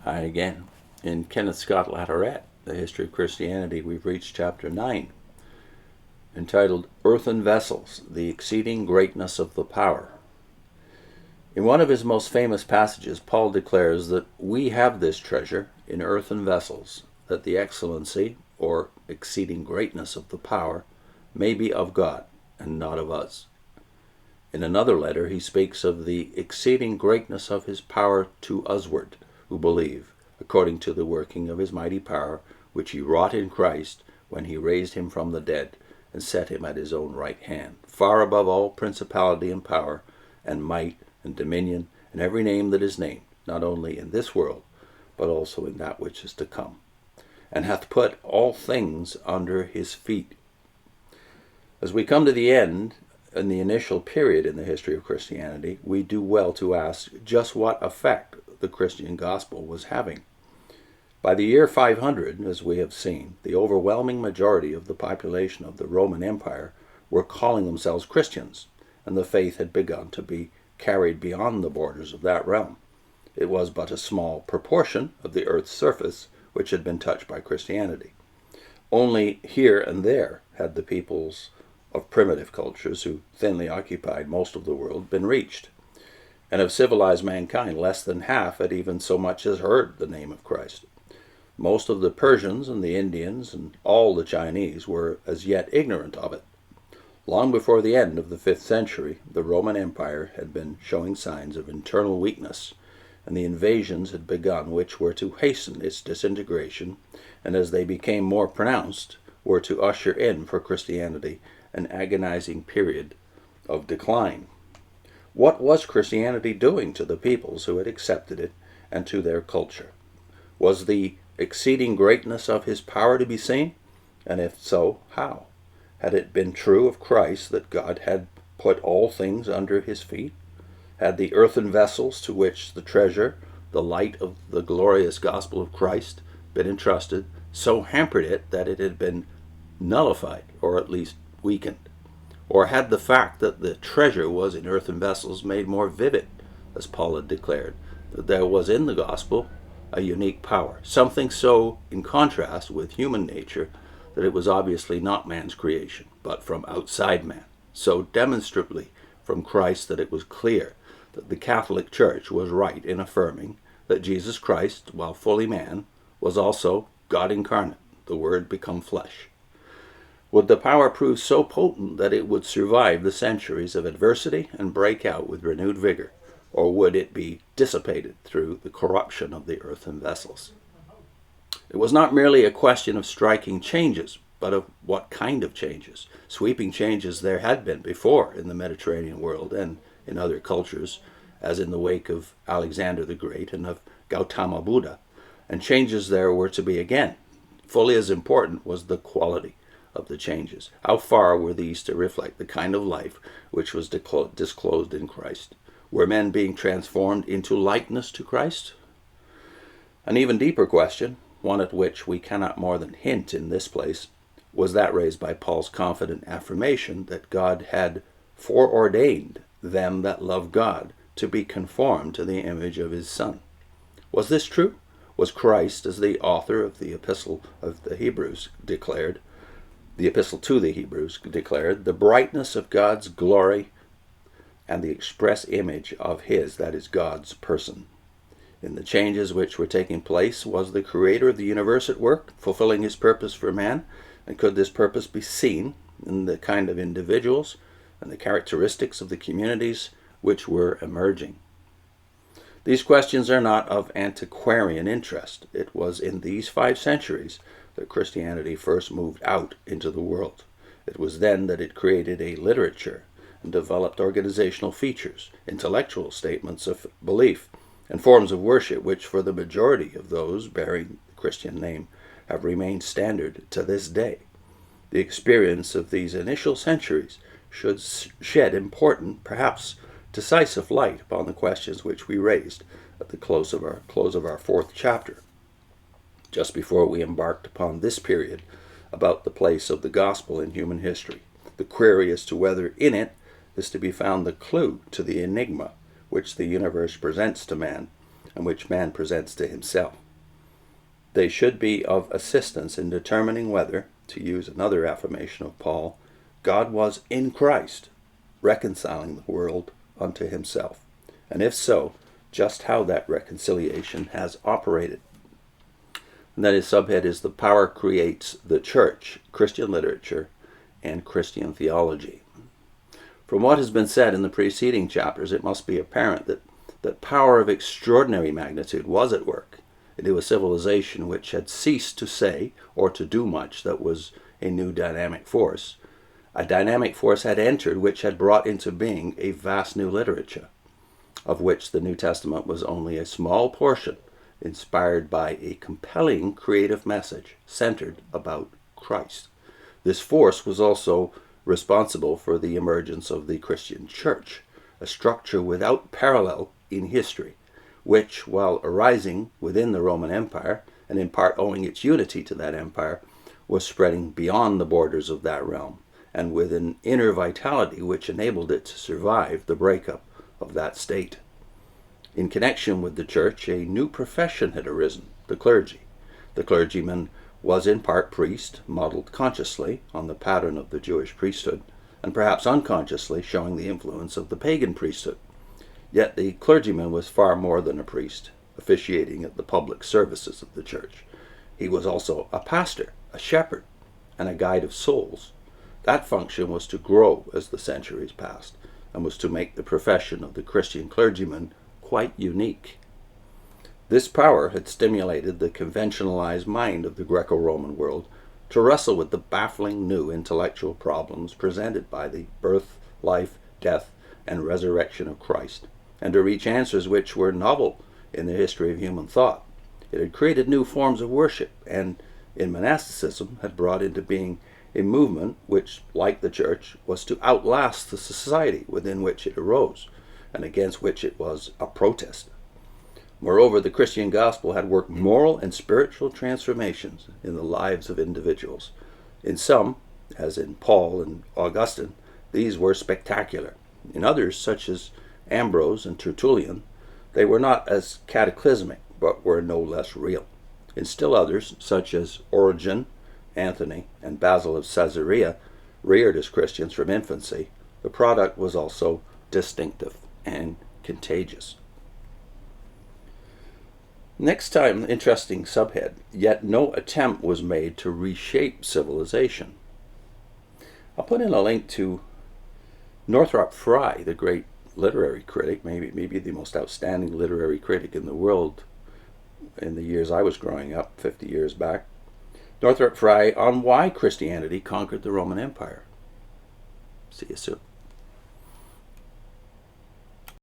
Hi again. In Kenneth Scott Latourette, The History of Christianity, we've reached chapter 9, entitled Earthen Vessels, the Exceeding Greatness of the Power. In one of his most famous passages, Paul declares that we have this treasure in earthen vessels, that the excellency, or exceeding greatness of the power, may be of God and not of us. In another letter, he speaks of the exceeding greatness of his power to usward, who believe, according to the working of his mighty power, which he wrought in Christ when he raised him from the dead and set him at his own right hand, far above all principality and power and might and dominion and every name that is named, not only in this world, but also in that which is to come, and hath put all things under his feet. As we come to the end, in the initial period in the history of Christianity, we do well to ask just what effect the Christian gospel was having. By the year 500, as we have seen, the overwhelming majority of the population of the Roman Empire were calling themselves Christians, and the faith had begun to be carried beyond the borders of that realm. It was but a small proportion of the earth's surface which had been touched by Christianity. Only here and there had the peoples of primitive cultures, who thinly occupied most of the world, been reached. And of civilized mankind, less than half had even so much as heard the name of Christ. Most of the Persians and the Indians and all the Chinese were as yet ignorant of it. Long before the end of the 5th century, the Roman Empire had been showing signs of internal weakness, and the invasions had begun which were to hasten its disintegration, and as they became more pronounced, were to usher in for Christianity an agonizing period of decline. What was Christianity doing to the peoples who had accepted it and to their culture? Was the exceeding greatness of his power to be seen? And if so, how? Had it been true of Christ that God had put all things under his feet? Had the earthen vessels to which the treasure, the light of the glorious gospel of Christ, been entrusted, so hampered it that it had been nullified, or at least weakened? Or had the fact that the treasure was in earthen vessels made more vivid, as Paul had declared, that there was in the gospel a unique power, something so in contrast with human nature that it was obviously not man's creation, but from outside man, so demonstrably from Christ that it was clear that the Catholic Church was right in affirming that Jesus Christ, while fully man, was also God incarnate, the Word become flesh. Would the power prove so potent that it would survive the centuries of adversity and break out with renewed vigor, or would it be dissipated through the corruption of the earthen vessels? It was not merely a question of striking changes, but of what kind of changes. Sweeping changes there had been before in the Mediterranean world and in other cultures, as in the wake of Alexander the Great and of Gautama Buddha, and changes there were to be again. Fully as important was the quality of the changes. How far were these to reflect the kind of life which was disclosed in Christ? Were men being transformed into likeness to Christ? An even deeper question, one at which we cannot more than hint in this place, was that raised by Paul's confident affirmation that God had foreordained them that love God to be conformed to the image of his Son. Was this true? Was Christ, as the author of the Epistle of the Hebrews declared, the Epistle to the Hebrews declared, the brightness of God's glory and the express image of his, that is God's person? In the changes which were taking place, was the Creator of the universe at work, fulfilling his purpose for man? And could this purpose be seen in the kind of individuals and the characteristics of the communities which were emerging? These questions are not of antiquarian interest. It was in these 5 centuries that Christianity first moved out into the world. It was then that it created a literature and developed organizational features, intellectual statements of belief, and forms of worship which, for the majority of those bearing the Christian name, have remained standard to this day. The experience of these initial centuries should shed important, perhaps decisive light upon the questions which we raised at the close of our 4th chapter, just before we embarked upon this period about the place of the gospel in human history. The query as to whether in it is to be found the clue to the enigma which the universe presents to man, and which man presents to himself. They should be of assistance in determining whether, to use another affirmation of Paul, God was in Christ, reconciling the world unto himself, and if so, just how that reconciliation has operated. And then his subhead is The Power Creates the Church, Christian Literature, and Christian Theology. From what has been said in the preceding chapters, it must be apparent that power of extraordinary magnitude was at work into a civilization which had ceased to say or to do much that was a new dynamic force. A dynamic force had entered which had brought into being a vast new literature, of which the New Testament was only a small portion, inspired by a compelling creative message centered about Christ. This force was also responsible for the emergence of the Christian Church, a structure without parallel in history, which, while arising within the Roman Empire, and in part owing its unity to that empire, was spreading beyond the borders of that realm, and with an inner vitality which enabled it to survive the breakup of that state. In connection with the church, a new profession had arisen, the clergy. The clergyman was in part priest, modeled consciously on the pattern of the Jewish priesthood, and perhaps unconsciously showing the influence of the pagan priesthood. Yet the clergyman was far more than a priest, officiating at the public services of the church. He was also a pastor, a shepherd, and a guide of souls. That function was to grow as the centuries passed, and was to make the profession of the Christian clergyman quite unique. This power had stimulated the conventionalized mind of the Greco-Roman world to wrestle with the baffling new intellectual problems presented by the birth, life, death, and resurrection of Christ, and to reach answers which were novel in the history of human thought. It had created new forms of worship, and in monasticism had brought into being a movement which, like the church, was to outlast the society within which it arose, and against which it was a protest. Moreover, the Christian gospel had worked moral and spiritual transformations in the lives of individuals. In some, as in Paul and Augustine, these were spectacular. In others, such as Ambrose and Tertullian, they were not as cataclysmic, but were no less real. In still others, such as Origen, Anthony, and Basil of Caesarea, reared as Christians from infancy, the product was also distinctive and contagious. Next time, interesting subhead, yet no attempt was made to reshape civilization. I'll put in a link to Northrop Frye, the great literary critic, maybe the most outstanding literary critic in the world in the years I was growing up, 50 years back. Northrop Frye on why Christianity conquered the Roman Empire. See you soon.